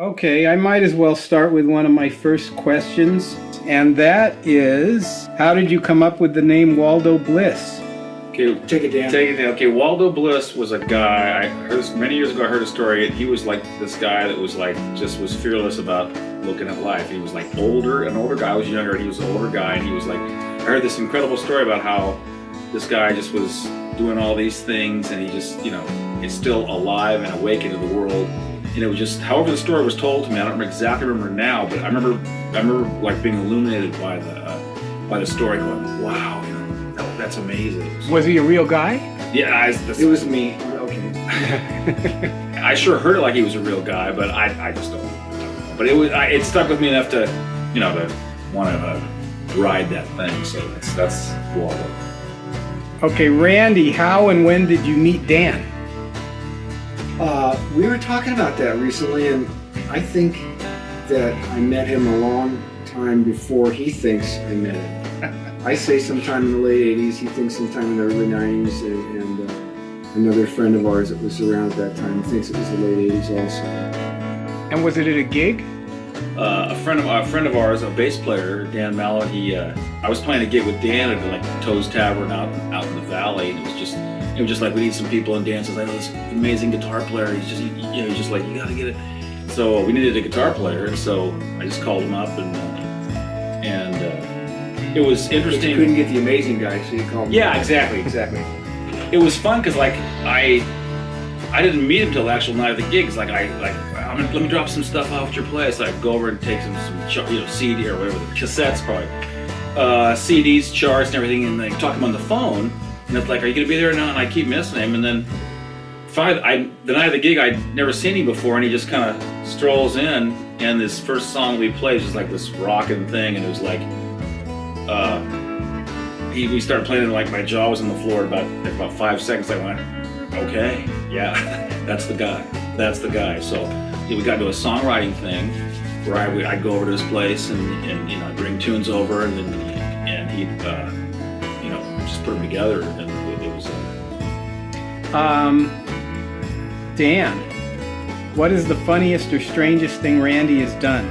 Okay, I might as well start with one of my first questions, and that is, how did you come up with the name Waldo Bliss? Okay, Take it, Dan. Okay, Waldo Bliss was a guy, I heard many years ago I heard a story, and he was like this guy that was like, just was fearless about looking at life. He was like an older guy. I was younger, and he was an older guy, and he was like, I heard this incredible story about how this guy just was doing all these things, and he just, is still alive and awake into the world. And it was just, however the story was told to me, I don't exactly remember now, but I remember like being illuminated by the story, going, wow, that's amazing. Was he a real guy? Yeah, It was me. Okay. I sure heard it like he was a real guy, but I just don't know. But it stuck with me enough to, to want to ride that thing. So that's Waldo. Okay, Randy, how and when did you meet Dan? We were talking about that recently, and I think that I met him a long time before he thinks I met him. I say sometime in the late 80s, he thinks sometime in the early 90s, and another friend of ours that was around at that time thinks it was the late 80s also. And was it at a gig? A friend of ours, a bass player, Dan Mallow, I was playing a gig with Dan at like Toe's Tavern out in the valley, and it was just like, we need some people, and Dan says, I know this amazing guitar player. He's just like, you gotta get it. So we needed a guitar player, and so I just called him up, and it was interesting. But you couldn't get the amazing guy, so you called him. Yeah, exactly. It was fun because like I didn't meet him till the actual night of the gig. It's like let me drop some stuff off at your place. I'd go over and take some CD or whatever, the cassettes probably, CDs, charts, and everything, and like talk to him on the phone. And it's like, are you gonna be there now? And I keep missing him. And then the night of the gig, I'd never seen him before, and he just kind of strolls in, and this first song we played was just like this rocking thing, and it was like, we started playing, and like my jaw was on the floor about 5 seconds. I went, okay, yeah, that's the guy. So we got into a songwriting thing where I'd go over to his place and I'd bring tunes over, and he'd just put them together, and it was. Dan, what is the funniest or strangest thing Randy has done?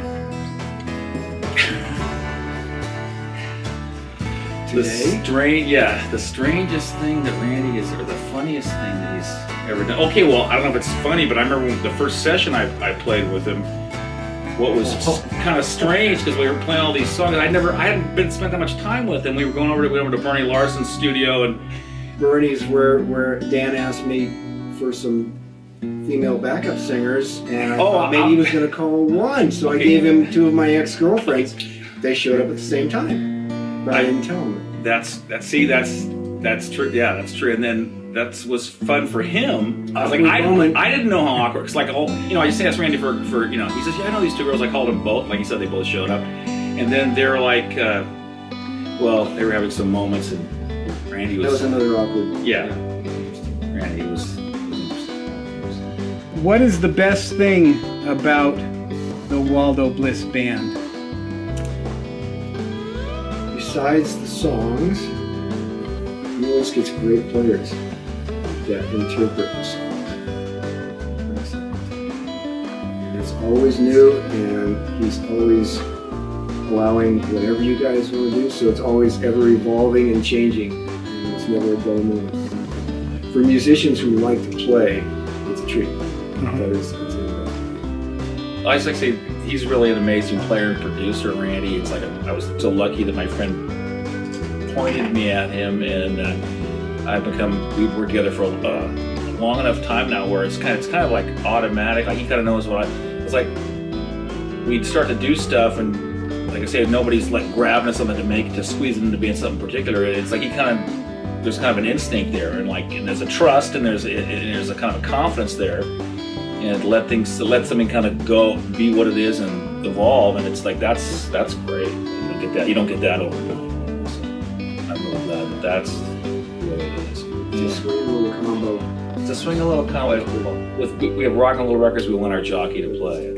The strangest thing that Randy is, or the funniest thing that he's ever done. Okay, well, I don't know if it's funny, but I remember the first session I played with him. What was kind of strange, because we were playing all these songs. I hadn't been spent that much time with him. We were going over to Bernie Larson's studio, and Bernie's where Dan asked me for some female backup singers, and I thought maybe he was going to call one, so okay. I gave him two of my ex-girlfriends. They showed up at the same time, but I didn't tell him. That's true. Yeah, that's true. And then that was fun for him. I was like, I didn't know how awkward. Cause like, I just asked Randy for he says, yeah, I know these two girls. I called them both. Like he said, they both showed up, and then they're like, they were having some moments, and Randy was. That was another awkward. Yeah. Randy was. What is the best thing about the Waldo Bliss Band? Besides the songs, he always gets great players that interpret the songs. And it's always new, and he's always allowing whatever you guys want to do, so it's always ever evolving and changing, and it's never a dull moment. For musicians who like to play, it's a treat. That is, I just like to say he's really an amazing player and producer, Randy. It's like I was so lucky that my friend pointed me at him, and we've worked together for a long enough time now where it's kind of like automatic. Like he kind of knows it's like we'd start to do stuff, and like I say, nobody's like grabbing something to squeeze it into being something particular. It's like there's kind of an instinct there, and there's a trust, and there's a kind of a confidence there. And let something kind of go, be what it is, and evolve, and it's like that's great. You don't get that overnight. So I'm really glad that that's the way it is. It's a swing a little combo. It's a swing a little combo. We have Rock and Roll Records. We want our jockey to play it.